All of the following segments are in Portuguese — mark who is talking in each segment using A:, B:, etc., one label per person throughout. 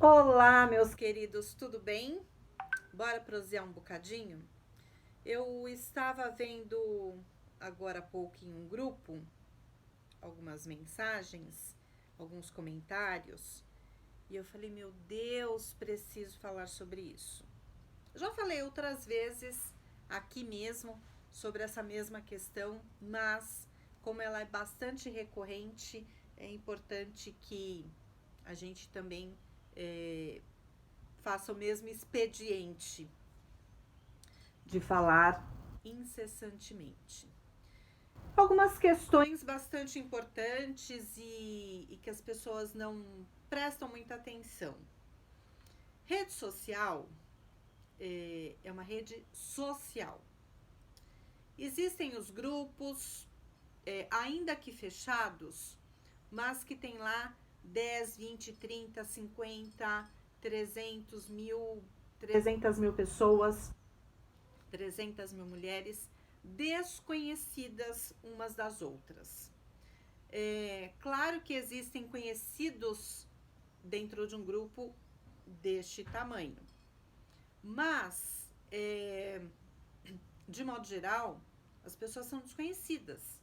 A: Olá, meus queridos, tudo bem? Bora prosear um bocadinho? Eu estava vendo agora há pouco em um grupo algumas mensagens, alguns comentários, e eu falei, meu Deus, preciso falar sobre isso. Já falei outras vezes aqui mesmo sobre essa mesma questão, mas como ela é bastante recorrente, é importante que a gente também faça o mesmo expediente de falar incessantemente. Algumas questões bastante importantes e que as pessoas não prestam muita atenção. Rede social é uma rede social. Existem os grupos, ainda que fechados, mas que tem lá 10, 20, 30, 50, 300 mil pessoas, 300 mil mulheres desconhecidas umas das outras. É claro que existem conhecidos dentro de um grupo deste tamanho, mas, de modo geral, as pessoas são desconhecidas.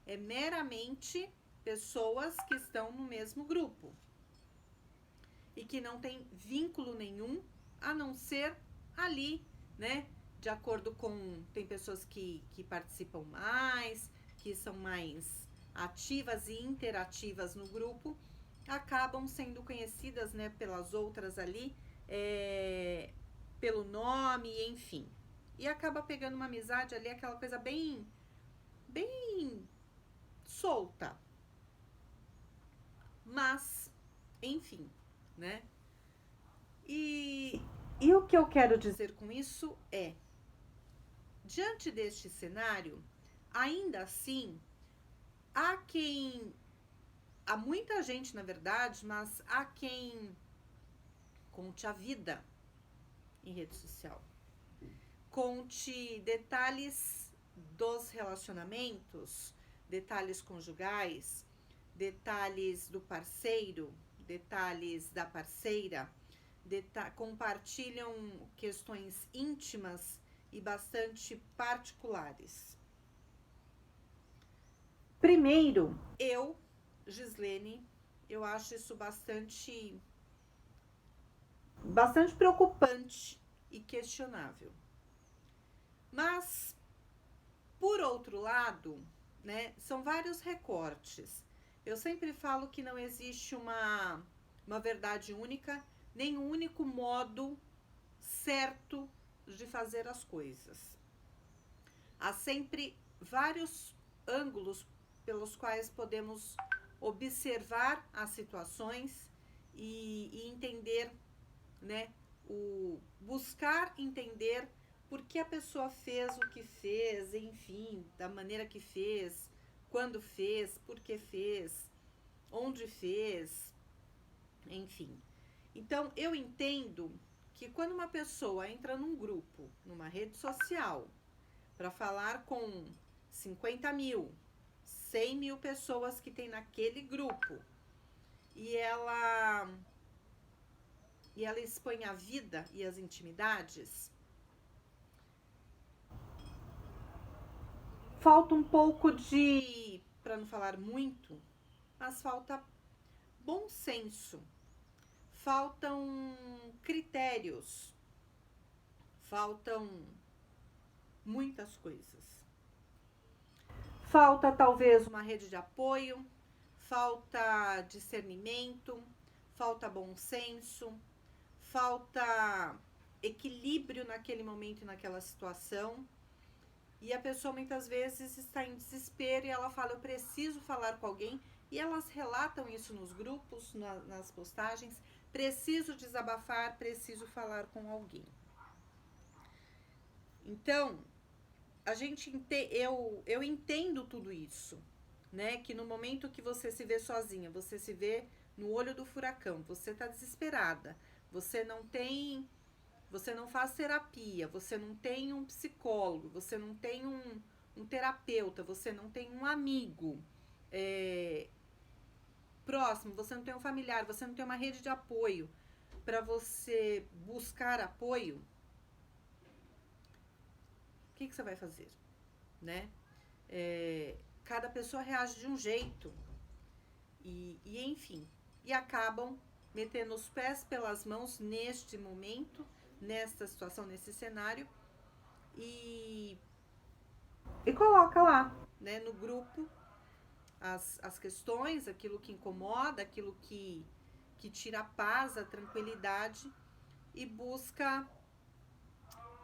A: É meramente pessoas que estão no mesmo grupo e que não tem vínculo nenhum a não ser ali, né? De acordo com. Tem pessoas que participam mais, que são mais ativas e interativas no grupo, acabam sendo conhecidas, né, pelas outras ali, pelo nome, enfim. E acaba pegando uma amizade ali, aquela coisa bem solta. Mas, enfim, né? E, e o que eu quero dizer com isso é, diante deste cenário, ainda assim, há quem, há muita gente na verdade, mas há quem conte a vida em rede social, conte detalhes dos relacionamentos, detalhes conjugais, detalhes do parceiro, detalhes da parceira, compartilham questões íntimas e bastante particulares. Primeiro, Gislene, eu acho isso bastante preocupante e questionável. Mas, por outro lado, né, são vários recortes. Eu sempre falo que não existe uma verdade única, nem um único modo certo de fazer as coisas. Há sempre vários ângulos pelos quais podemos observar as situações e entender, né, buscar entender por que a pessoa fez o que fez, enfim, da maneira que fez, quando fez, por que fez, onde fez, enfim. Então, eu entendo que quando uma pessoa entra num grupo, numa rede social, para falar com 50 mil, 100 mil pessoas que tem naquele grupo, e ela expõe a vida e as intimidades, falta um pouco de, para não falar muito, mas falta bom senso, faltam critérios, faltam muitas coisas. Falta talvez uma rede de apoio, falta discernimento, falta bom senso, falta equilíbrio naquele momento e naquela situação. E a pessoa muitas vezes está em desespero e ela fala, eu preciso falar com alguém. E elas relatam isso nos grupos, nas postagens. Preciso desabafar, preciso falar com alguém. Então, eu entendo tudo isso, né? Que no momento que você se vê sozinha, você se vê no olho do furacão, você tá desesperada, você não faz terapia, você não tem um psicólogo, você não tem um terapeuta, você não tem um amigo próximo, você não tem um familiar, você não tem uma rede de apoio. para você buscar apoio, o que você vai fazer, né? Cada pessoa reage de um jeito e enfim, e acabam metendo os pés pelas mãos neste momento, nesta situação, nesse cenário, e coloca lá, né, no grupo as questões, aquilo que incomoda, aquilo que tira a paz, a tranquilidade, e busca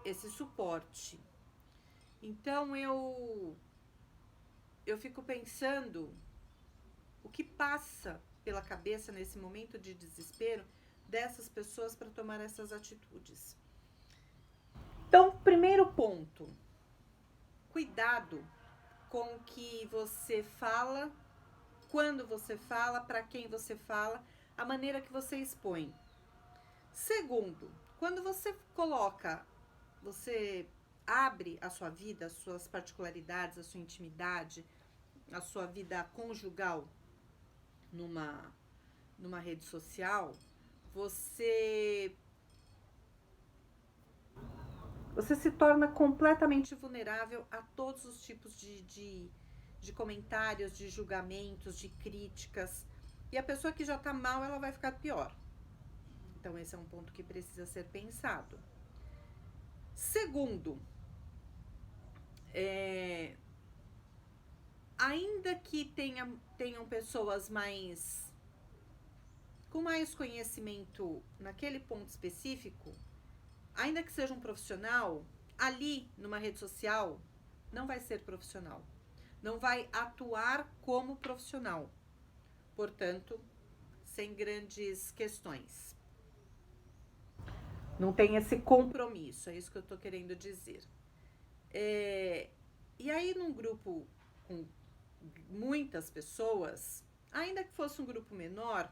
A: esse suporte. Então eu fico pensando o que passa pela cabeça nesse momento de desespero dessas pessoas para tomar essas atitudes. Então, primeiro ponto, cuidado com o que você fala, quando você fala, para quem você fala, a maneira que você expõe. Segundo, quando você você abre a sua vida, as suas particularidades, a sua intimidade, a sua vida conjugal numa rede social, você se torna completamente vulnerável a todos os tipos de comentários, de julgamentos, de críticas. E a pessoa que já tá mal, ela vai ficar pior. Então, esse é um ponto que precisa ser pensado. Segundo, ainda que tenham pessoas com mais conhecimento naquele ponto específico, ainda que seja um profissional, ali numa rede social, não vai ser profissional. Não vai atuar como profissional. Portanto, sem grandes questões. Não tem esse compromisso, é isso que eu tô querendo dizer. E aí, num grupo com muitas pessoas, ainda que fosse um grupo menor,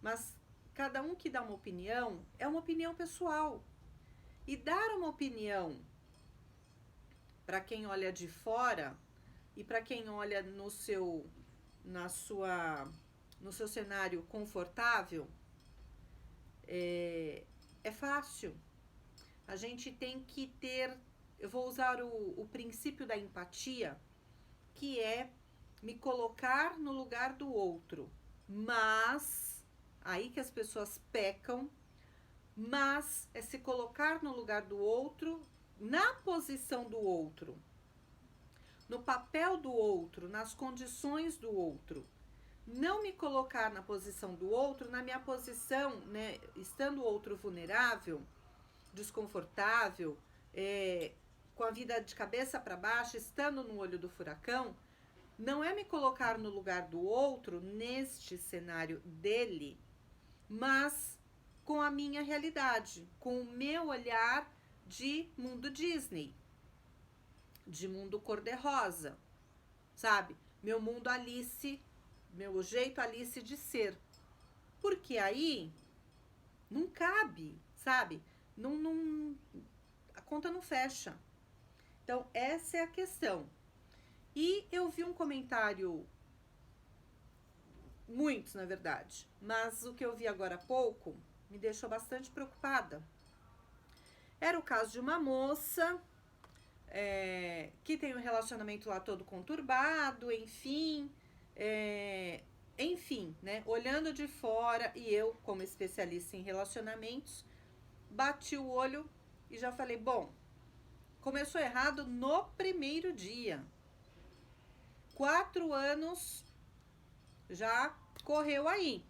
A: mas cada um que dá uma opinião, é uma opinião pessoal. E dar uma opinião para quem olha de fora e para quem olha no seu cenário confortável, é fácil. A gente tem que ter, eu vou usar o princípio da empatia, que é me colocar no lugar do outro, mas, aí que as pessoas pecam, mas é se colocar no lugar do outro, na posição do outro, no papel do outro, nas condições do outro. Não me colocar na posição do outro, na minha posição, né, estando o outro vulnerável, desconfortável, com a vida de cabeça para baixo, estando no olho do furacão, não é me colocar no lugar do outro, neste cenário dele, mas com a minha realidade, com o meu olhar de mundo Disney, de mundo cor-de-rosa, sabe? Meu mundo Alice, meu jeito Alice de ser. Porque aí não cabe, sabe? A conta não fecha. Então, essa é a questão. E eu vi um comentário, muitos na verdade, mas o que eu vi agora há pouco me deixou bastante preocupada. Era o caso de uma moça que tem um relacionamento lá todo conturbado, enfim, né? Olhando de fora, e eu, como especialista em relacionamentos, bati o olho e já falei, bom, começou errado no primeiro dia. 4 anos já correu aí.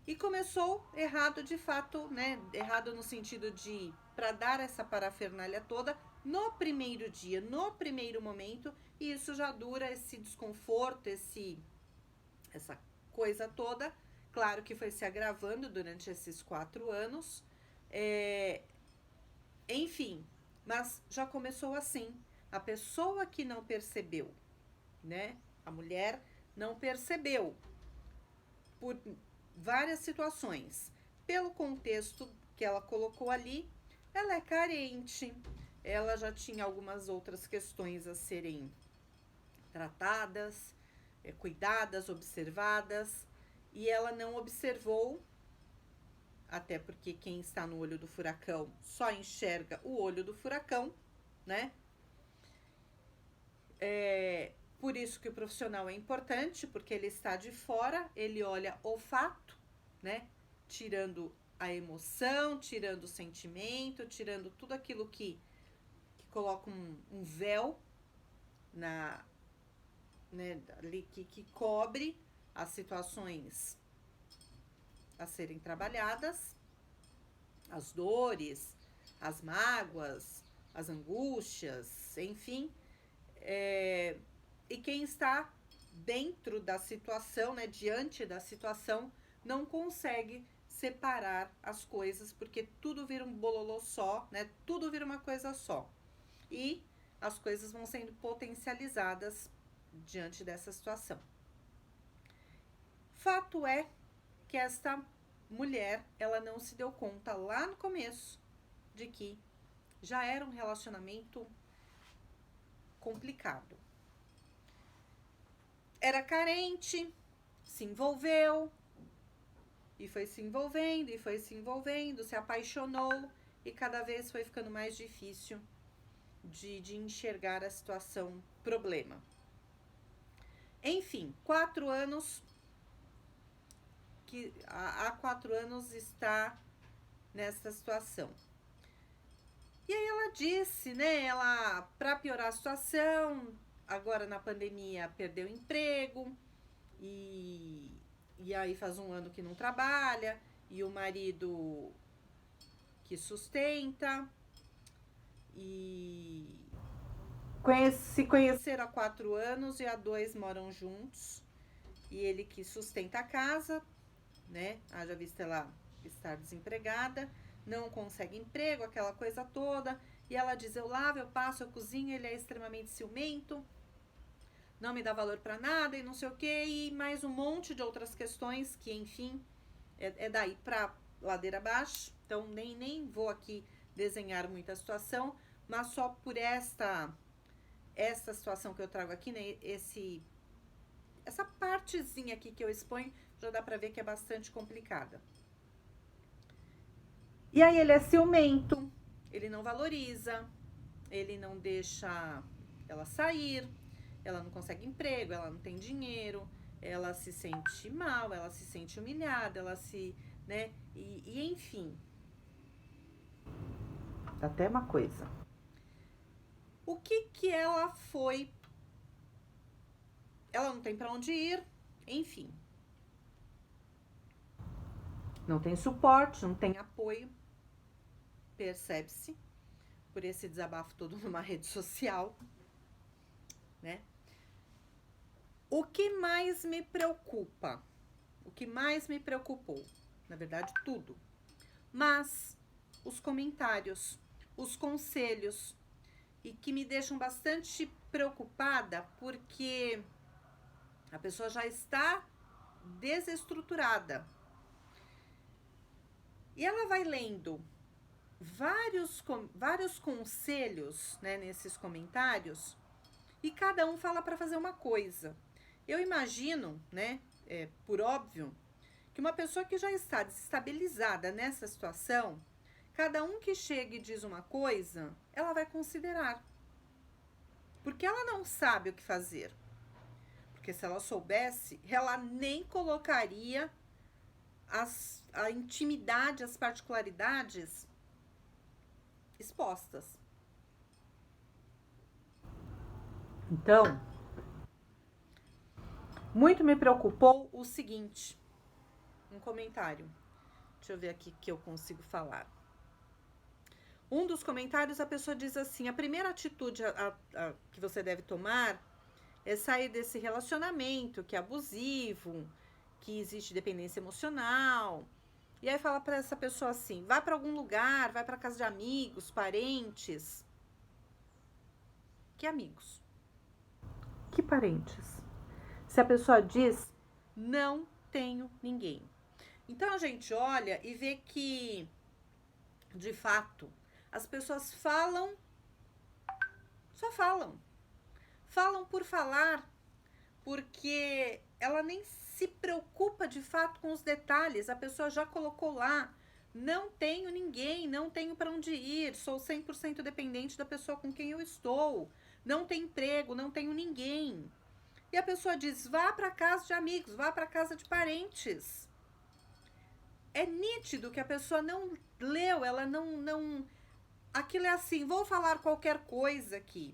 A: E começou errado de fato, né? Errado no sentido de, para dar essa parafernália toda, no primeiro dia, no primeiro momento, e isso já dura esse desconforto, essa coisa toda. Claro que foi se agravando durante esses 4 anos. Enfim, mas já começou assim. A pessoa que não percebeu, né? A mulher não percebeu por várias situações. Pelo contexto que ela colocou ali, ela é carente, ela já tinha algumas outras questões a serem tratadas, cuidadas, observadas, e ela não observou até porque quem está no olho do furacão só enxerga o olho do furacão, né? Por isso que o profissional é importante, porque ele está de fora, ele olha o fato, né? Tirando a emoção, tirando o sentimento, tirando tudo aquilo que coloca um véu na, né, ali que cobre as situações a serem trabalhadas, as dores, as mágoas, as angústias, enfim. E quem está dentro da situação, né, diante da situação, não consegue separar as coisas, porque tudo vira um bololô só, né? Tudo vira uma coisa só. E as coisas vão sendo potencializadas diante dessa situação. Fato é que esta mulher, ela não se deu conta lá no começo de que já era um relacionamento complicado. Era carente, se envolveu, e foi se envolvendo, e foi se envolvendo, se apaixonou, e cada vez foi ficando mais difícil de enxergar a situação problema. Enfim, 4 anos, que há 4 anos está nessa situação. E aí ela disse, né, ela, para piorar a situação, agora na pandemia perdeu o emprego, e aí faz 1 ano que não trabalha, e o marido que sustenta, e se conheceram há 4 anos e há 2 moram juntos, e ele que sustenta a casa, né, haja vista ela estar desempregada, não consegue emprego, aquela coisa toda, e ela diz, eu lavo, eu passo, eu cozinho, ele é extremamente ciumento, não me dá valor pra nada e não sei o que, e mais um monte de outras questões que, enfim, é daí pra ladeira abaixo, então nem vou aqui desenhar muita situação, mas só por esta situação que eu trago aqui, né, essa partezinha aqui que eu exponho, já dá pra ver que é bastante complicada. E aí ele é ciumento, ele não valoriza, ele não deixa ela sair, ela não consegue emprego, ela não tem dinheiro, ela se sente mal, ela se sente humilhada, ela se, né, e enfim. Até uma coisa. O que ela foi? Ela não tem pra onde ir, enfim. Não tem suporte, não tem apoio, percebe-se, por esse desabafo todo numa rede social, né? O que mais me preocupa? O que mais me preocupou? Na verdade, tudo. Mas os comentários, os conselhos, e que me deixam bastante preocupada, porque a pessoa já está desestruturada. E ela vai lendo vários conselhos, né, nesses comentários, e cada um fala para fazer uma coisa. Eu imagino, né, por óbvio, que uma pessoa que já está desestabilizada nessa situação, cada um que chega e diz uma coisa, ela vai considerar. Porque ela não sabe o que fazer. Porque se ela soubesse, ela nem colocaria a intimidade, as particularidades expostas. Então, muito me preocupou o seguinte, um comentário. Deixa eu ver aqui que eu consigo falar. Um dos comentários, a pessoa diz assim, a primeira atitude que você deve tomar é sair desse relacionamento que é abusivo, que existe dependência emocional. E aí fala para essa pessoa assim, vá para algum lugar, vai para casa de amigos, parentes. Que amigos? Que parentes? Se a pessoa diz, não tenho ninguém. Então a gente olha e vê que, de fato, as pessoas falam, só falam. Falam por falar, porque ela nem se preocupa de fato com os detalhes. A pessoa já colocou lá Não tenho ninguém, não tenho para onde ir, sou 100% dependente da pessoa com quem eu estou. Não tenho emprego, não tenho ninguém. E a pessoa diz: vá para casa de amigos, vá para casa de parentes. É nítido que a pessoa não leu, ela não. Aquilo é assim: vou falar qualquer coisa aqui,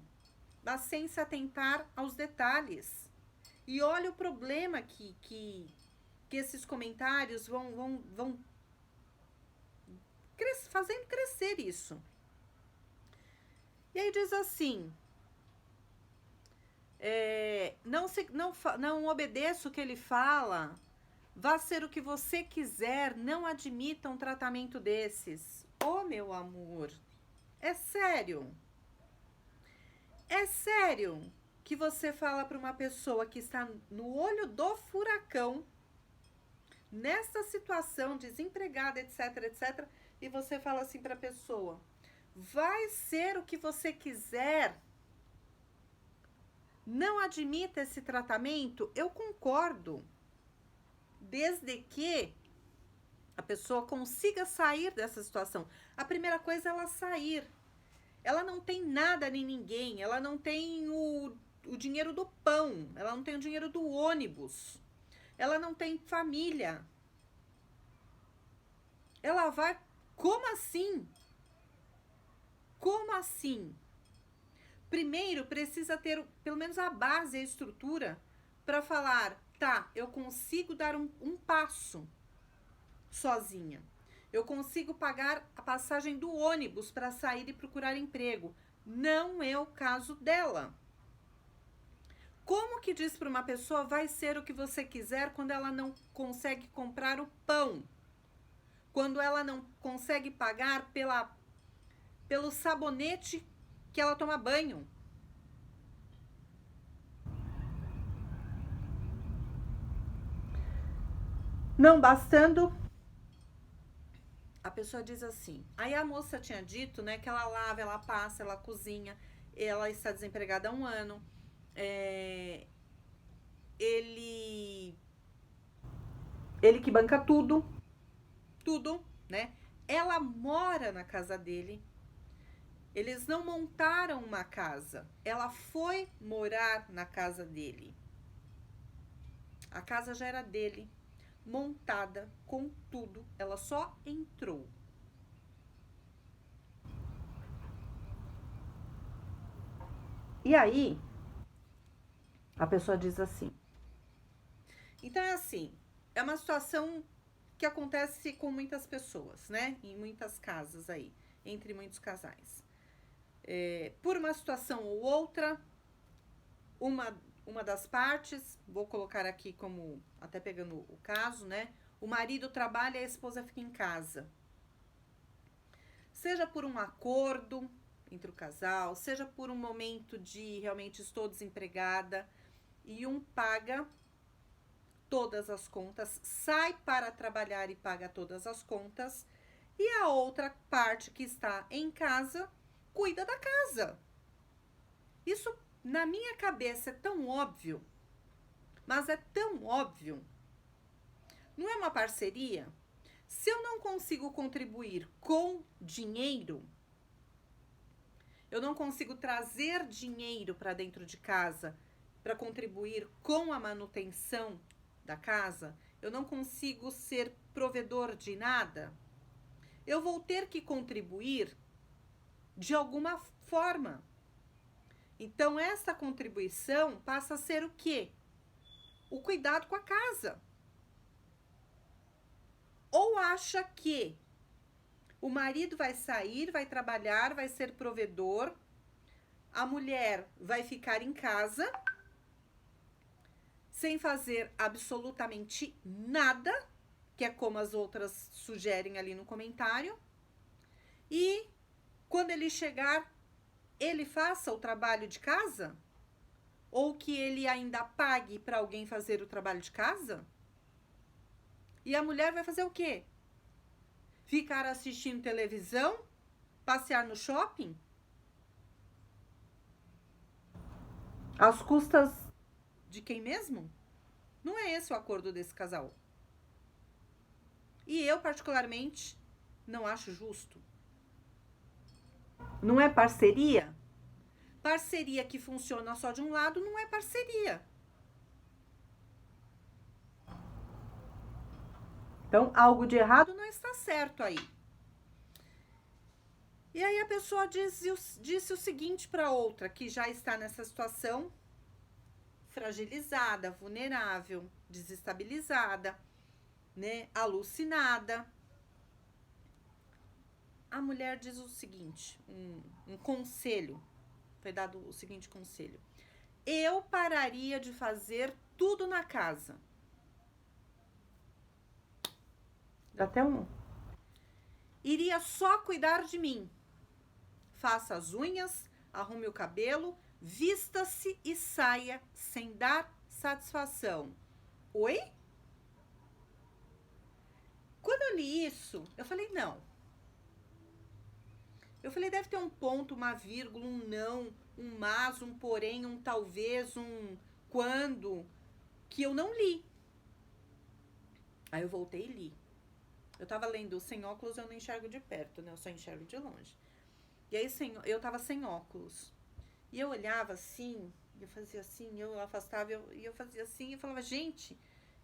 A: mas sem se atentar aos detalhes. E olha o problema que esses comentários vão fazendo crescer isso. E aí diz assim: não obedeça o que ele fala, vá ser o que você quiser, não admita um tratamento desses. Oh, meu amor, é sério? É sério que você fala para uma pessoa que está no olho do furacão, nessa situação, desempregada, etc, etc, e você fala assim para a pessoa: vai ser o que você quiser, não admita esse tratamento? Eu concordo, desde que a pessoa consiga sair dessa situação. A primeira coisa é ela sair. Ela não tem nada nem ninguém, ela não tem o dinheiro do pão, ela não tem o dinheiro do ônibus, ela não tem família. Ela vai... Como assim? Como assim? Primeiro, precisa ter pelo menos a base, a estrutura, para falar: tá, eu consigo dar um passo sozinha. Eu consigo pagar a passagem do ônibus para sair e procurar emprego. Não é o caso dela. Como que diz para uma pessoa: vai ser o que você quiser, quando ela não consegue comprar o pão? Quando ela não consegue pagar pelo sabonete que ela toma banho? Não bastando, a pessoa diz assim. Aí a moça tinha dito, né, que ela lava, ela passa, ela cozinha, ela está desempregada há um ano. Ele que banca tudo, tudo, né? Ela mora na casa dele. Eles não montaram uma casa. Ela foi morar na casa dele. A casa já era dele, montada com tudo. Ela só entrou. E aí, a pessoa diz assim. Então é assim, é uma situação que acontece com muitas pessoas, né? Em muitas casas aí, entre muitos casais. Por uma situação ou outra, uma das partes, vou colocar aqui como, até pegando o caso, né? O marido trabalha e a esposa fica em casa. Seja por um acordo entre o casal, seja por um momento de realmente estou desempregada, e um paga todas as contas, sai para trabalhar e paga todas as contas, e a outra parte que está em casa cuida da casa. Isso na minha cabeça é tão óbvio, mas é tão óbvio. Não é uma parceria? Se eu não consigo contribuir com dinheiro, eu não consigo trazer dinheiro para dentro de casa para contribuir com a manutenção da casa, eu não consigo ser provedor de nada, eu vou ter que contribuir de alguma forma. Então, essa contribuição passa a ser o quê? O cuidado com a casa. Ou acha que o marido vai sair, vai trabalhar, vai ser provedor, a mulher vai ficar em casa sem fazer absolutamente nada, que é como as outras sugerem ali no comentário, e quando ele chegar, ele faça o trabalho de casa? Ou que ele ainda pague para alguém fazer o trabalho de casa? E a mulher vai fazer o quê? Ficar assistindo televisão? Passear no shopping? Às custas de quem mesmo? Não é esse o acordo desse casal. E eu, particularmente, Não acho justo. Não é parceria? Parceria que funciona só de um lado não é parceria. Então, algo de errado não está certo aí. E aí a pessoa disse o seguinte para outra, que já está nessa situação fragilizada, vulnerável, desestabilizada, né, alucinada. A mulher diz o seguinte, um conselho, foi dado o seguinte conselho: eu pararia de fazer tudo na casa. Dá até um. Iria só cuidar de mim. Faça as unhas, arrume o cabelo, vista-se e saia sem dar satisfação. Oi? Quando eu li isso, eu falei, não. Eu falei, deve ter um ponto, uma vírgula, um não, um mas, um porém, um talvez, um quando, que eu não li. Aí eu voltei e li. Eu tava lendo sem óculos, eu não enxergo de perto, né? Eu só enxergo de longe. E aí eu tava sem óculos. E eu olhava assim, eu fazia assim, eu afastava, e eu fazia assim, e falava, gente,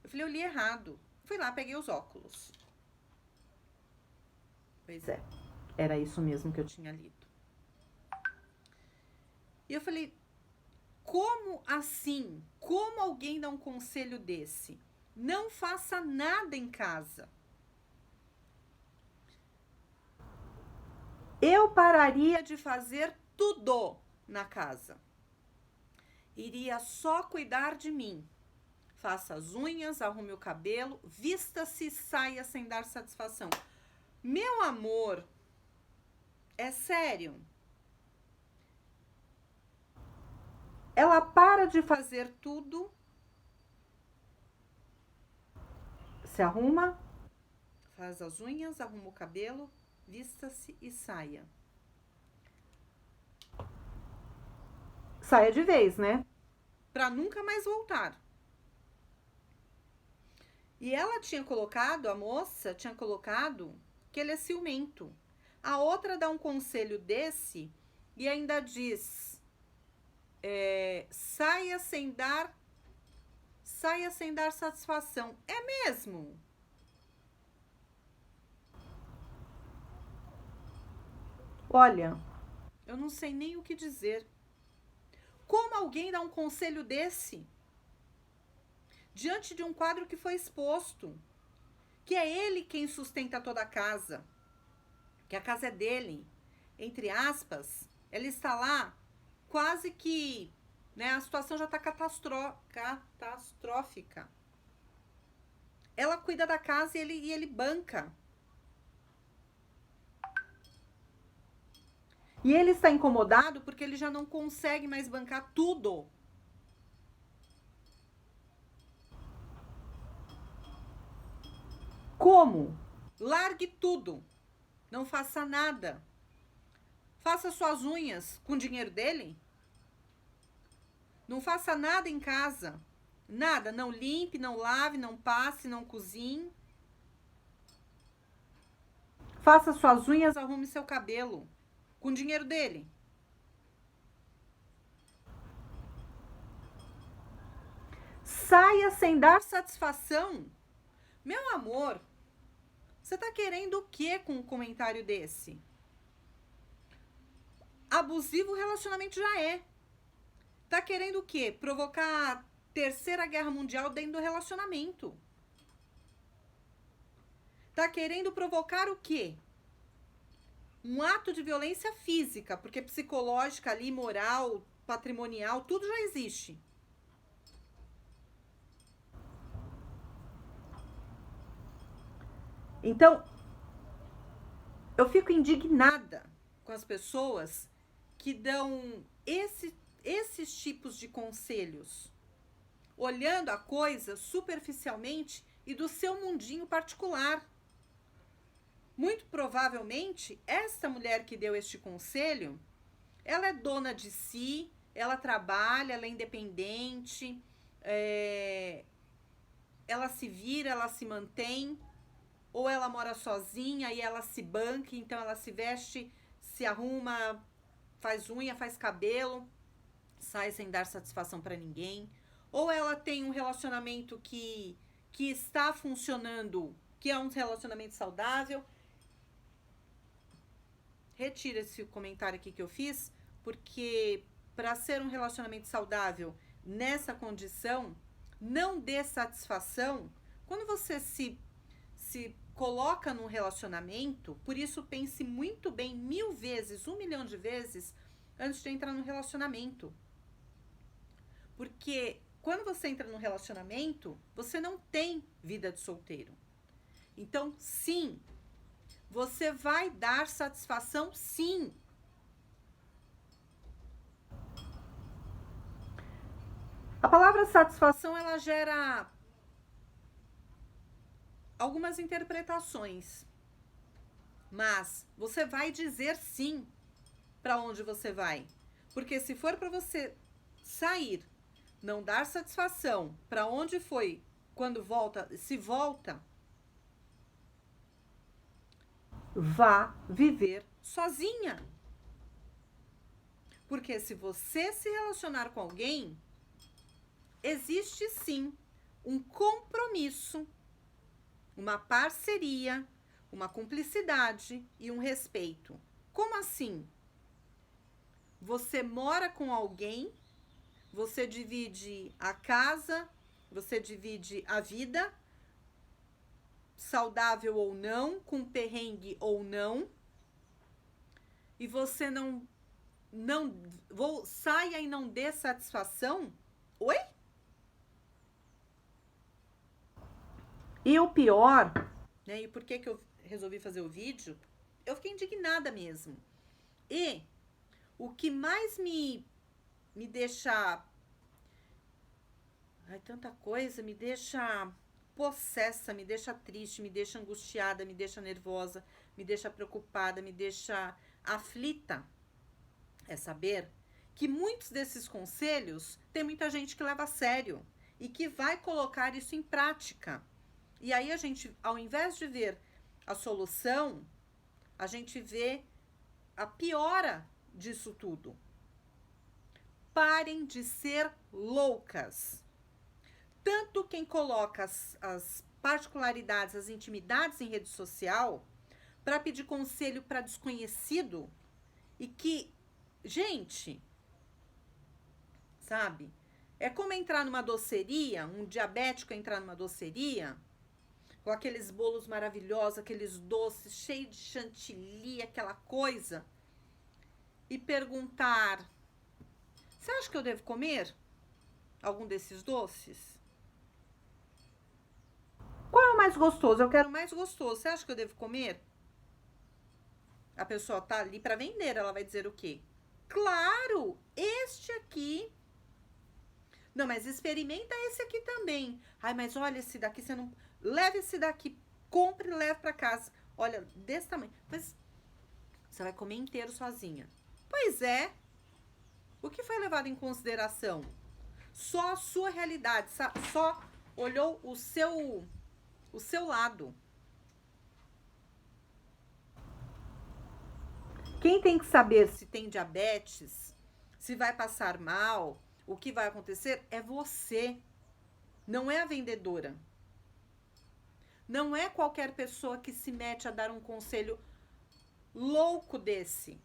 A: eu falei, eu li errado. Fui lá, peguei os óculos. Pois é, era isso mesmo que eu tinha lido. E eu falei, como assim? Como alguém dá um conselho desse? Não faça nada em casa. Eu pararia de fazer tudo na casa. Iria só cuidar de mim. Faça as unhas, arrume o cabelo, vista-se e saia sem dar satisfação. Meu amor, é sério. Ela para de fazer tudo, se arruma, faz as unhas, arruma o cabelo, vista-se e saia. Saia de vez, né? Pra nunca mais voltar. E ela tinha colocado, a moça tinha colocado que ele é ciumento. A outra dá um conselho desse e ainda diz, saia sem dar satisfação. É mesmo? Olha, eu não sei nem o que dizer. Como alguém dá um conselho desse? Diante de um quadro que foi exposto, que é ele quem sustenta toda a casa, que a casa é dele, entre aspas, ela está lá quase que, né, a situação já está catastrófica. Ela cuida da casa e ele banca. E ele está incomodado porque ele já não consegue mais bancar tudo. Como? Largue tudo. Não faça nada. Faça suas unhas com o dinheiro dele. Não faça nada em casa. Nada. Não limpe, não lave, não passe, não cozinhe. Faça suas unhas, arrume seu cabelo. Com o dinheiro dele. Saia sem dar satisfação. Meu amor, você tá querendo o que com um comentário desse? Abusivo o relacionamento já é. Tá querendo o quê? Provocar a terceira guerra mundial dentro do relacionamento. Tá querendo provocar o quê? Um ato de violência física, porque psicológica ali, moral, patrimonial, tudo já existe. Então, eu fico indignada com as pessoas que dão esses tipos de conselhos, olhando a coisa superficialmente e do seu mundinho particular. Muito provavelmente, essa mulher que deu este conselho, ela é dona de si, ela trabalha, ela é independente, ela se vira, ela se mantém. ou ela mora sozinha e ela se banca, então ela se veste, se arruma, faz unha, faz cabelo, sai sem dar satisfação para ninguém, ou ela tem um relacionamento que está funcionando, que é um relacionamento saudável. Retira esse comentário aqui que eu fiz, porque para ser um relacionamento saudável nessa condição, não dê satisfação. Quando você se coloca num relacionamento, por isso pense muito bem 1000 vezes, 1 milhão de vezes, antes de entrar no relacionamento. Porque quando você entra num relacionamento, você não tem vida de solteiro. Então, sim, você vai dar satisfação, sim. A palavra satisfação, ela gera algumas interpretações. Mas você vai dizer sim para onde você vai. Porque se for para você sair, não dar satisfação para onde foi, quando volta, se volta, vá viver sozinha. Porque se você se relacionar com alguém, existe sim um compromisso, uma parceria, uma cumplicidade e um respeito. Como assim? Você mora com alguém, você divide a casa, você divide a vida, saudável ou não, com perrengue ou não, e você não saia e não dê satisfação? Oi? E o pior, né? E por que eu resolvi fazer o vídeo? Eu fiquei indignada mesmo. E o que mais me deixa... Ai, tanta coisa, me deixa possessa, me deixa triste, me deixa angustiada, me deixa nervosa, me deixa preocupada, me deixa aflita. É saber que muitos desses conselhos tem muita gente que leva a sério e que vai colocar isso em prática. E aí a gente, ao invés de ver a solução, a gente vê a piora disso tudo. Parem de ser loucas. Tanto quem coloca as particularidades, as intimidades em rede social para pedir conselho para desconhecido e que, gente, sabe? É como entrar numa doceria, um diabético entrar numa doceria com aqueles bolos maravilhosos, aqueles doces cheios de chantilly, aquela coisa, e perguntar: você acha que eu devo comer algum desses doces? Qual é o mais gostoso? Eu quero o mais gostoso. Você acha que eu devo comer? A pessoa tá ali para vender, ela vai dizer o quê? Claro, este aqui. Não, mas experimenta esse aqui também. Ai, mas olha, esse daqui você não... Leve esse daqui, compre e leve para casa. Olha, desse tamanho. Mas você vai comer inteiro sozinha. Pois é. O que foi levado em consideração? Só a sua realidade, só olhou o seu lado. Quem tem que saber se tem diabetes, se vai passar mal, o que vai acontecer é você. Não é a vendedora. Não é qualquer pessoa que se mete a dar um conselho louco desse.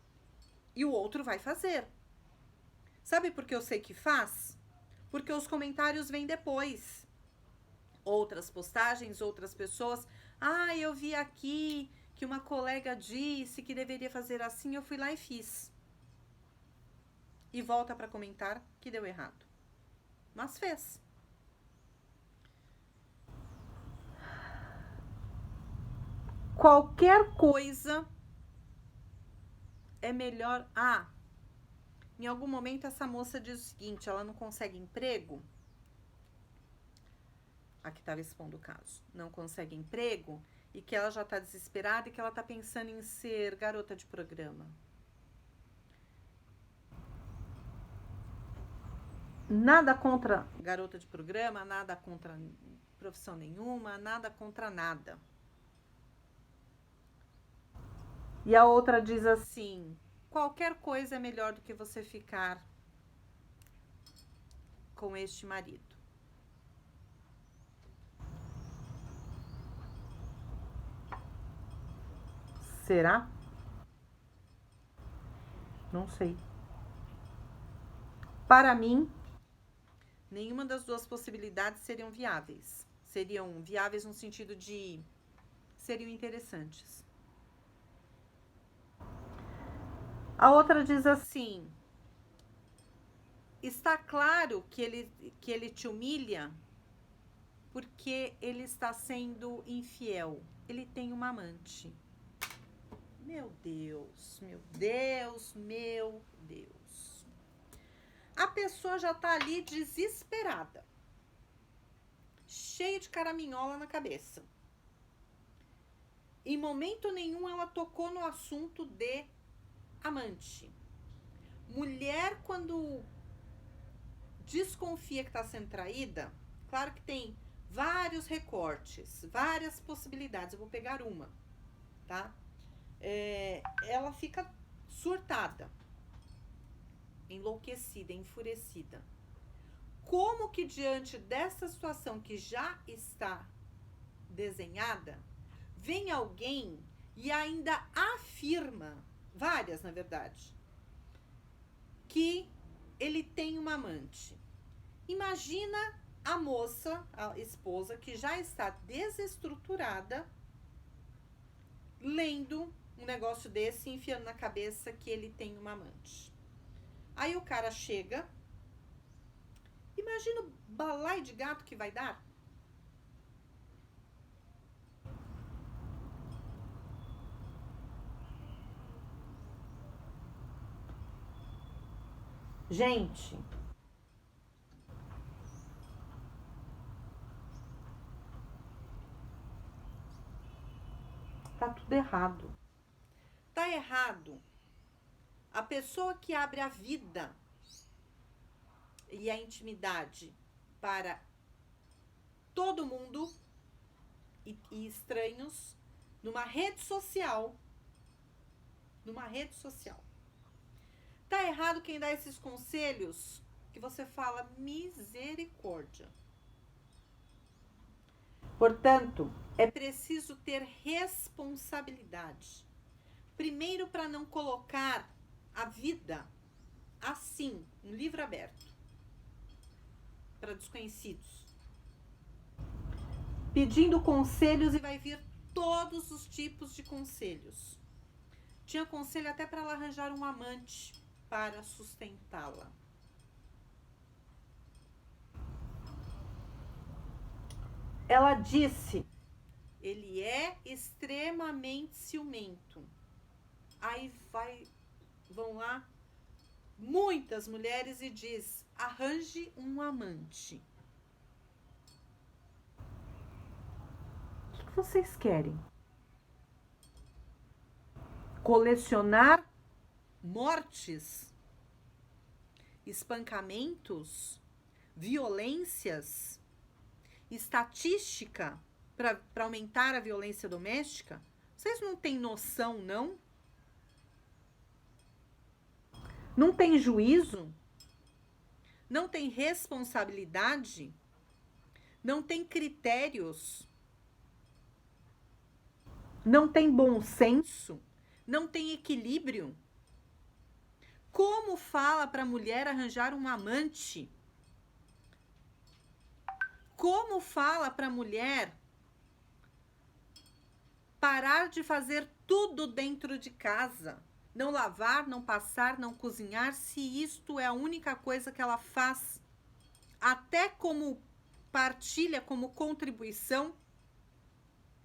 A: E o outro vai fazer. Sabe por que eu sei que faz? Porque os comentários vêm depois. Outras postagens, outras pessoas. Ah, eu vi aqui que uma colega disse que deveria fazer assim, eu fui lá e fiz. E volta para comentar que deu errado. Mas fez. Qualquer coisa é melhor. Ah, em algum momento essa moça diz o seguinte: ela não consegue emprego. Aqui estava expondo o caso. Não consegue emprego e que ela já está desesperada e que ela está pensando em ser garota de programa. Nada contra garota de programa, nada contra profissão nenhuma, nada contra nada. E a outra diz assim: qualquer coisa é melhor do que você ficar com este marido. Será? Não sei. Para mim, nenhuma das duas possibilidades seriam viáveis. Seriam viáveis no sentido de seriam interessantes. A outra diz assim: está claro que ele te humilha porque ele está sendo infiel. Ele tem uma amante. Meu Deus, meu Deus, meu Deus. A pessoa já tá ali desesperada, cheia de caraminhola na cabeça. Em momento nenhum ela tocou no assunto de amante. Mulher, quando desconfia que está sendo traída, claro que tem vários recortes, várias possibilidades. Eu vou pegar uma, tá? Ela fica surtada, enlouquecida, enfurecida. Como que diante dessa situação que já está desenhada, vem alguém e ainda afirma, várias na verdade, que ele tem uma amante. Imagina a moça, a esposa, que já está desestruturada, lendo um negócio desse e enfiando na cabeça que ele tem uma amante. Aí o cara chega, imagina o balaio de gato que vai dar. Gente, tá tudo errado. Tá errado a pessoa que abre a vida e a intimidade para todo mundo e estranhos numa rede social. Tá errado quem dá esses conselhos que você fala misericórdia. Portanto, é preciso ter responsabilidade. Primeiro, para não colocar a vida assim, um livro aberto para desconhecidos, pedindo conselhos, e vai vir todos os tipos de conselhos. Tinha conselho até para ela arranjar um amante para sustentá-la. Ela disse: ele é extremamente ciumento. Aí vão lá muitas mulheres e diz: arranje um amante. O que vocês querem? Colecionar mortes, espancamentos, violências, estatística para aumentar a violência doméstica? Vocês não têm noção, não? Não tem juízo? Não tem responsabilidade? Não tem critérios? Não tem bom senso? Não tem equilíbrio? Como fala para a mulher arranjar um amante? Como fala para a mulher parar de fazer tudo dentro de casa? Não lavar, não passar, não cozinhar, se isto é a única coisa que ela faz, até como partilha, como contribuição,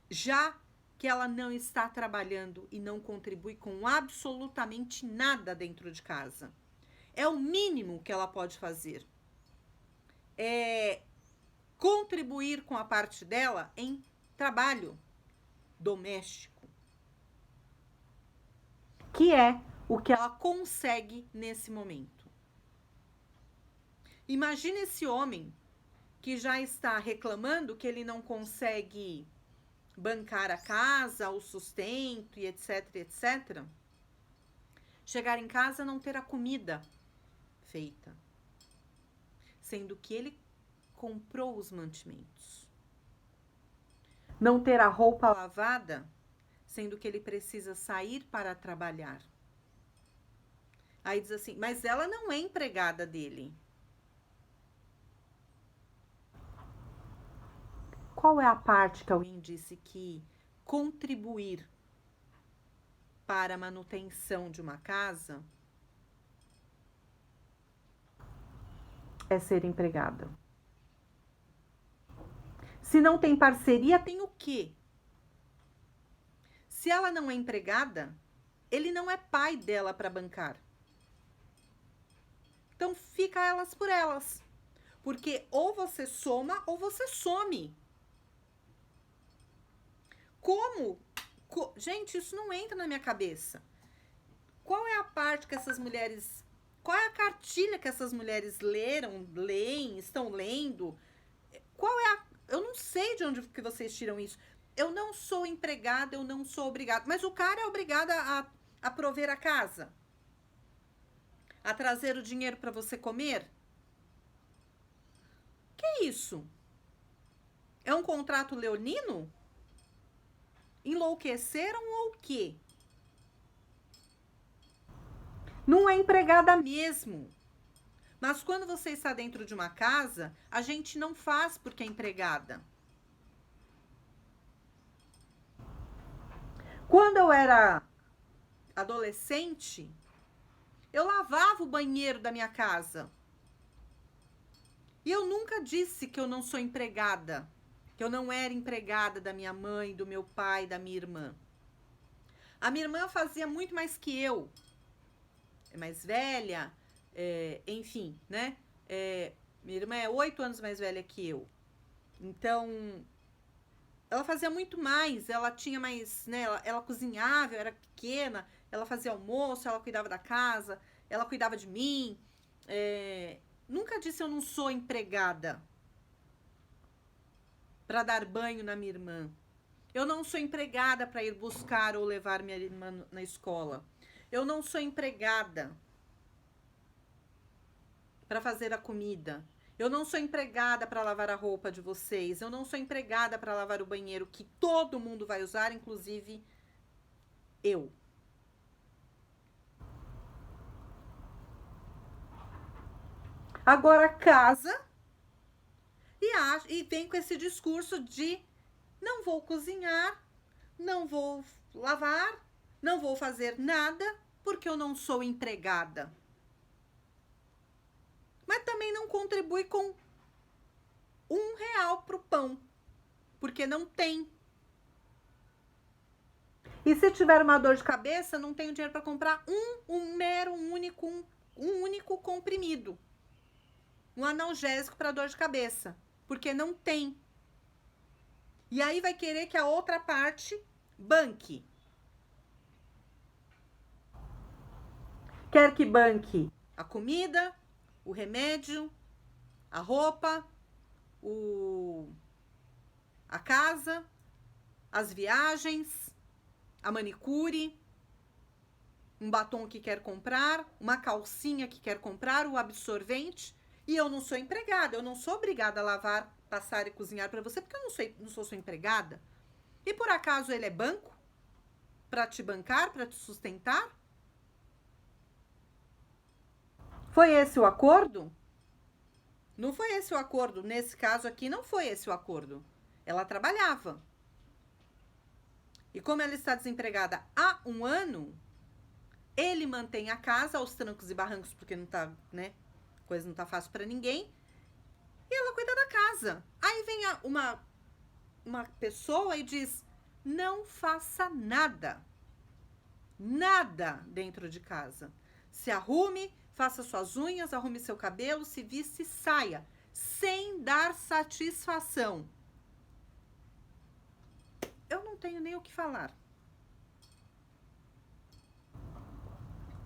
A: já que ela não está trabalhando e não contribui com absolutamente nada dentro de casa. É o mínimo que ela pode fazer. É contribuir com a parte dela em trabalho doméstico, que é o que ela consegue nesse momento. Imagina esse homem que já está reclamando que ele não consegue bancar a casa, o sustento e etc, etc. Chegar em casa não ter a comida feita, sendo que ele comprou os mantimentos. Não ter a roupa lavada, sendo que ele precisa sair para trabalhar. Aí diz assim, mas ela não é empregada dele. Qual é a parte que alguém disse que contribuir para a manutenção de uma casa é ser empregada? Se não tem parceria, tem o quê? Se ela não é empregada, ele não é pai dela para bancar. Então fica elas por elas. Porque ou você soma ou você some. Como? Gente, isso não entra na minha cabeça. Qual é a parte que essas mulheres... Qual é a cartilha que essas mulheres leem, estão lendo? Qual é a... Eu não sei de onde que vocês tiram isso. Eu não sou empregada, eu não sou obrigada. Mas o cara é obrigado a prover a casa? A trazer o dinheiro para você comer? Que é isso? É um contrato leonino? Enlouqueceram ou o quê? Não é empregada mesmo. Mas quando você está dentro de uma casa, a gente não faz porque é empregada. Quando eu era adolescente, eu lavava o banheiro da minha casa. E eu nunca disse que eu não sou empregada, que eu não era empregada da minha mãe, do meu pai, da minha irmã. A minha irmã fazia muito mais que eu. É mais velha, enfim, né? Minha irmã é 8 anos mais velha que eu. Então, ela fazia muito mais, ela tinha mais, né? Ela cozinhava, eu era pequena, ela fazia almoço, ela cuidava da casa, ela cuidava de mim. Nunca disse eu não sou empregada para dar banho na minha irmã. Eu não sou empregada para ir buscar ou levar minha irmã na escola. Eu não sou empregada para fazer a comida. Eu não sou empregada para lavar a roupa de vocês. Eu não sou empregada para lavar o banheiro que todo mundo vai usar, inclusive eu. Agora casa e vem com esse discurso de não vou cozinhar, não vou lavar, não vou fazer nada porque eu não sou empregada. Mas também não contribui com R$1 pro pão, porque não tem. E se tiver uma dor de cabeça, não tenho dinheiro para comprar um único comprimido, um analgésico para dor de cabeça, porque não tem. E aí vai querer que a outra parte banque. Quer que banque a comida, o remédio, a roupa, a casa, as viagens, a manicure, um batom que quer comprar, uma calcinha que quer comprar, o absorvente. E eu não sou empregada, eu não sou obrigada a lavar, passar e cozinhar para você, porque eu não sou sua empregada. E por acaso ele é banco? Para te bancar, para te sustentar? Foi esse o acordo? Não foi esse o acordo. Nesse caso aqui, não foi esse o acordo. Ela trabalhava. E como ela está desempregada há 1 ano, ele mantém a casa aos trancos e barrancos, porque não tá, né? Coisa não tá fácil para ninguém. E ela cuida da casa. Aí vem uma pessoa e diz: não faça nada. Nada dentro de casa. Se arrume, faça suas unhas, arrume seu cabelo, se viste e saia. Sem dar satisfação. Eu não tenho nem o que falar.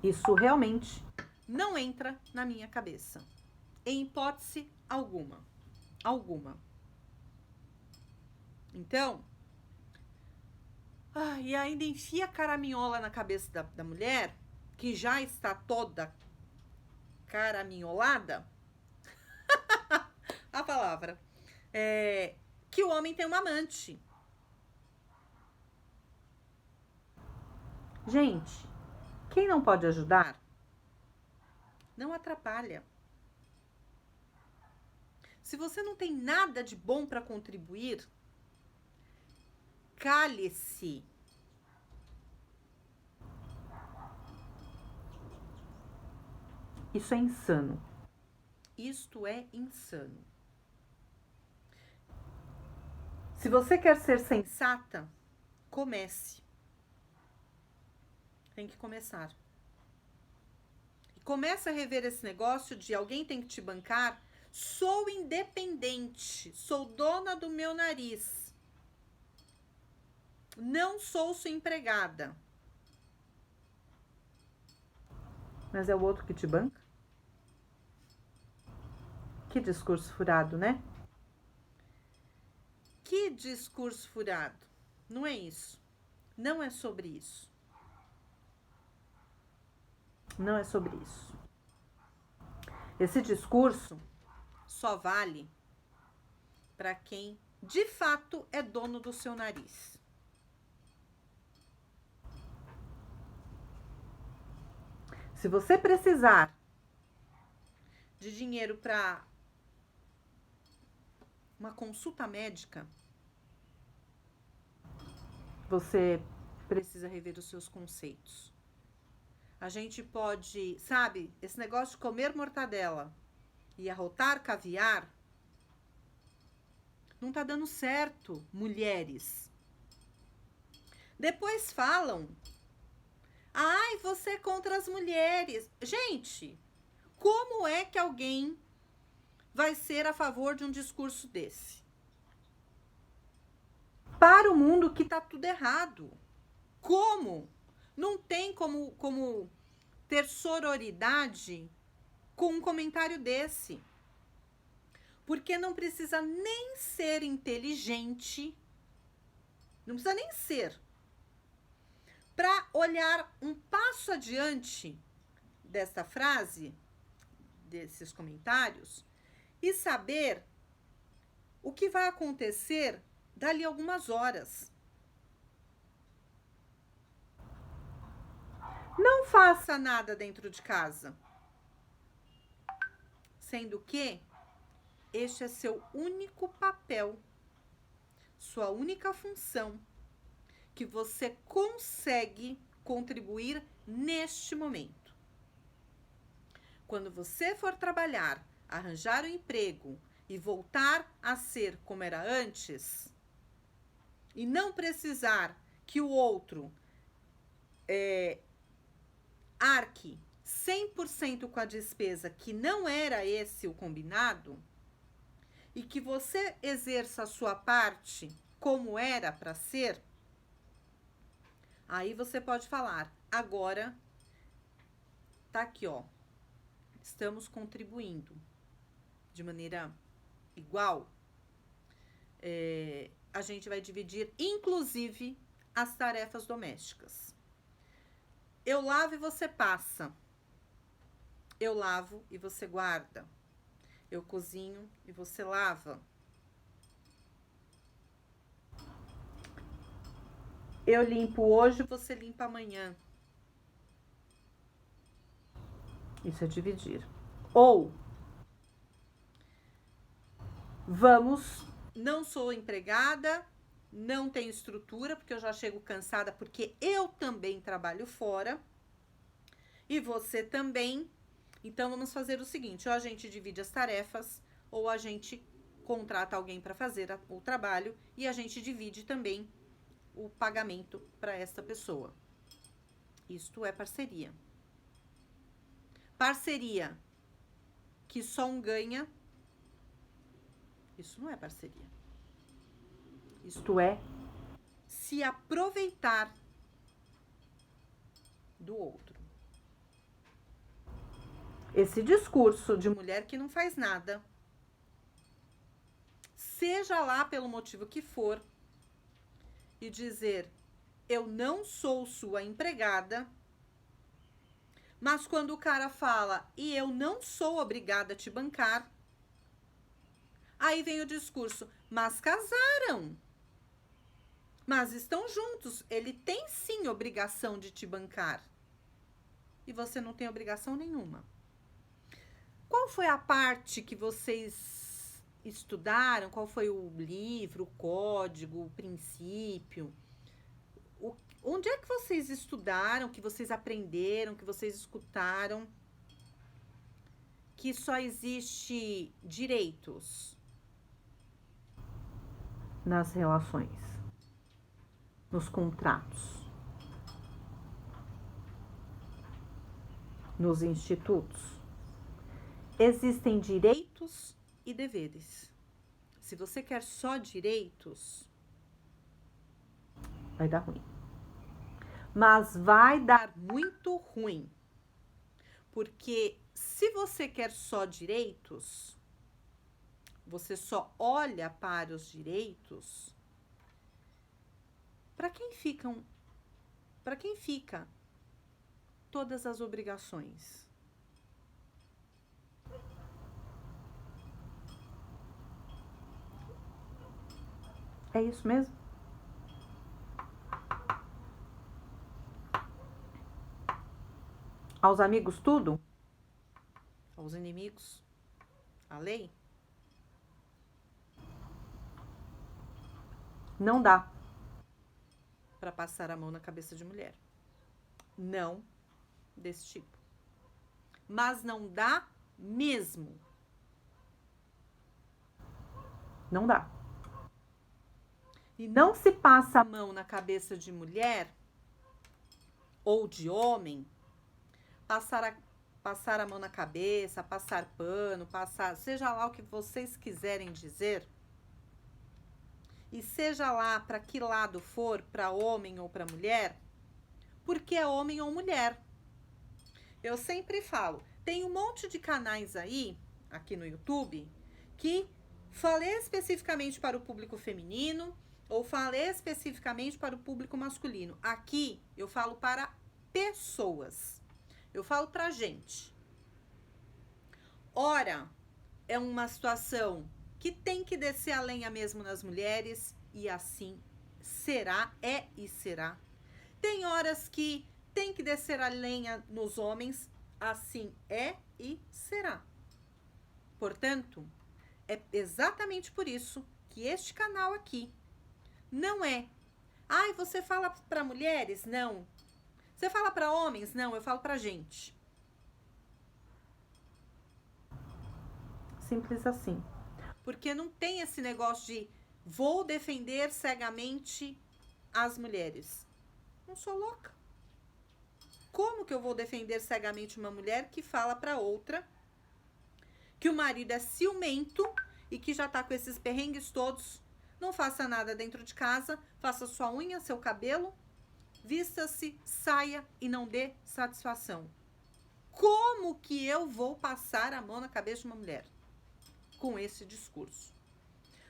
A: Isso realmente não entra na minha cabeça. Em hipótese alguma. Alguma. Então, E ainda enfia caraminhola na cabeça da mulher, que já está toda caraminholada, a palavra, que o homem tem uma amante. Gente, quem não pode ajudar, não atrapalha. Se você não tem nada de bom para contribuir, cale-se. Isso é insano. Isto é insano. Se você quer ser sensata, comece. Tem que começar. E comece a rever esse negócio de alguém tem que te bancar. Sou independente, sou dona do meu nariz. Não sou sua empregada. Mas é o outro que te banca? Que discurso furado, né? Que discurso furado. Não é isso. Não é sobre isso. Não é sobre isso. Esse discurso só vale para quem de fato é dono do seu nariz. Se você precisar de dinheiro para uma consulta médica, você precisa rever os seus conceitos. A gente pode, sabe, esse negócio de comer mortadela e arrotar caviar não tá dando certo, mulheres. Depois falam, ai, você é contra as mulheres. Gente, como é que alguém vai ser a favor de um discurso desse? Para o mundo que tá tudo errado. Como? Não tem como ter sororidade com um comentário desse. Porque não precisa nem ser inteligente, não precisa nem ser, para olhar um passo adiante desta frase, desses comentários, e saber o que vai acontecer dali a algumas horas. Não faça nada dentro de casa, sendo que este é seu único papel, sua única função, que você consegue contribuir neste momento. Quando você for trabalhar, arranjar um emprego e voltar a ser como era antes, e não precisar que o outro arque 100% com a despesa, que não era esse o combinado, e que você exerça a sua parte como era para ser, aí você pode falar, agora tá aqui, ó, estamos contribuindo de maneira igual, a gente vai dividir, inclusive, as tarefas domésticas. Eu lavo e você passa. Eu lavo e você guarda. Eu cozinho e você lava. Eu limpo hoje, você limpa amanhã. Isso é dividir. Ou, vamos, não sou empregada, não tenho estrutura, porque eu já chego cansada, porque eu também trabalho fora. E você também. Então, vamos fazer o seguinte, ou a gente divide as tarefas, ou a gente contrata alguém para fazer o trabalho, e a gente divide também o pagamento para esta pessoa. Isto é parceria. Parceria que só um ganha, isso não é parceria. Isto é se aproveitar do outro. Esse discurso de mulher que não faz nada, seja lá pelo motivo que for, e dizer, eu não sou sua empregada. Mas quando o cara fala, e eu não sou obrigada a te bancar, aí vem o discurso, mas casaram. Mas estão juntos, ele tem sim obrigação de te bancar. E você não tem obrigação nenhuma. Qual foi a parte que vocês estudaram? Qual foi o livro, o código, o princípio? Onde é que vocês estudaram, que vocês aprenderam, que vocês escutaram que só existe direitos nas relações, nos contratos, nos institutos? Existem direitos e deveres. Se você quer só direitos, vai dar ruim. Mas vai dar muito ruim. Porque se você quer só direitos, você só olha para os direitos, para quem fica todas as obrigações? É isso mesmo? Aos amigos tudo? Aos inimigos a lei? Não dá para passar a mão na cabeça de mulher. Não desse tipo. Mas não dá mesmo. Não dá. E não se passa a mão na cabeça de mulher ou de homem, passar a mão na cabeça, passar pano, seja lá o que vocês quiserem dizer, e seja lá para que lado for, para homem ou para mulher, porque é homem ou mulher. Eu sempre falo, tem um monte de canais aí, aqui no YouTube, que falei especificamente para o público feminino ou falei especificamente para o público masculino. Aqui eu falo para pessoas. Eu falo pra gente. Ora, é uma situação que tem que descer a lenha mesmo nas mulheres, e assim será, é e será. Tem horas que tem que descer a lenha nos homens, assim é e será. Portanto, é exatamente por isso que este canal aqui não é. Ai, você fala para mulheres? Não. Você fala para homens? Não, eu falo pra gente. Simples assim. Porque não tem esse negócio de vou defender cegamente as mulheres. Não sou louca. Como que eu vou defender cegamente uma mulher que fala para outra que o marido é ciumento e que já tá com esses perrengues todos? Não faça nada dentro de casa, faça sua unha, seu cabelo, vista-se, saia e não dê satisfação. Como que eu vou passar a mão na cabeça de uma mulher com esse discurso?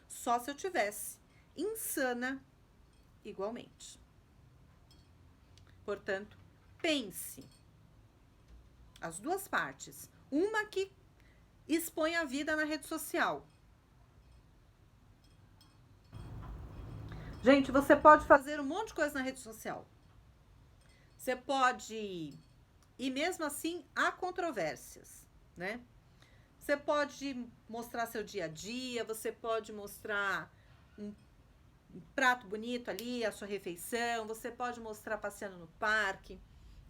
A: Só se eu tivesse insana igualmente. Portanto, pense. As duas partes. Uma que expõe a vida na rede social. Gente, você pode fazer um monte de coisa na rede social. Você pode... E mesmo assim, há controvérsias, né? Você pode mostrar seu dia a dia, você pode mostrar um prato bonito ali, a sua refeição, você pode mostrar passeando no parque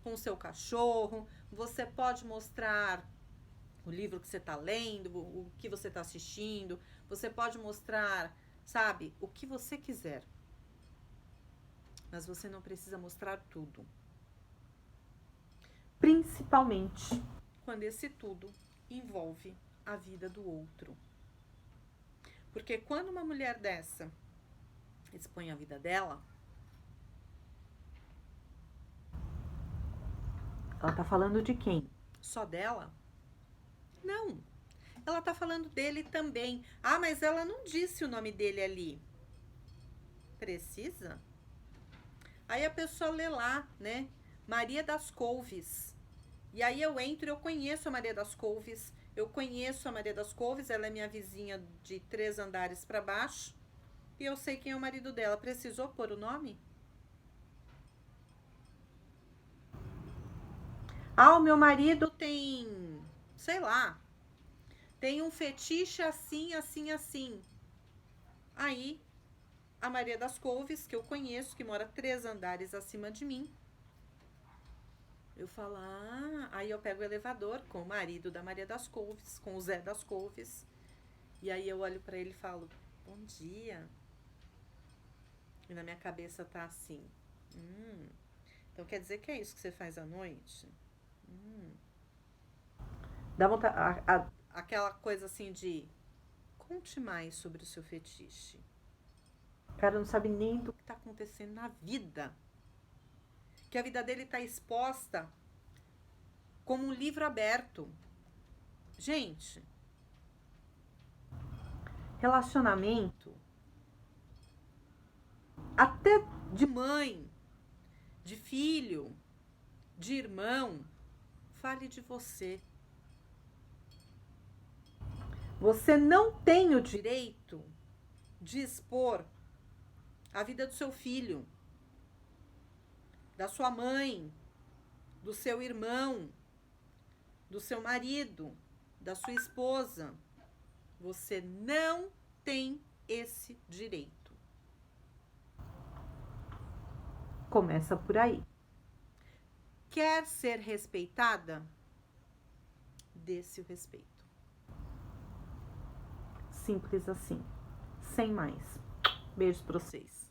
A: com o seu cachorro, você pode mostrar o livro que você está lendo, o que você está assistindo, você pode mostrar, sabe, o que você quiser. Mas você não precisa mostrar tudo. Principalmente quando esse tudo envolve a vida do outro. Porque quando uma mulher dessa expõe a vida dela, ela tá falando de quem? Só dela? Não. Ela tá falando dele também. Ah, mas ela não disse o nome dele ali. Precisa? Aí a pessoa lê lá, né? Maria das Couves. E aí eu entro e eu conheço a Maria das Couves. Eu conheço a Maria das Couves, ela é minha vizinha de 3 andares para baixo. E eu sei quem é o marido dela. Precisou pôr o nome? Ah, o meu marido tem, sei lá, tem um fetiche assim, assim, assim. Aí, a Maria das Couves, que eu conheço, que mora 3 andares acima de mim, eu falo, aí eu pego o elevador com o marido da Maria das Couves, com o Zé das Couves, e aí eu olho pra ele e falo, bom dia. E na minha cabeça tá assim, então quer dizer que é isso que você faz à noite? Dá vontade, aquela coisa assim de, conte mais sobre o seu fetiche. O cara não sabe nem do que tá acontecendo na vida. Que a vida dele tá exposta como um livro aberto. Gente, relacionamento, até de mãe, de filho, de irmão, fale de você. Você não tem o direito de expor a vida do seu filho, da sua mãe, do seu irmão, do seu marido, da sua esposa. Você não tem esse direito. Começa por aí. Quer ser respeitada? Dê-se o respeito. Simples assim. Sem mais. Beijos pra vocês.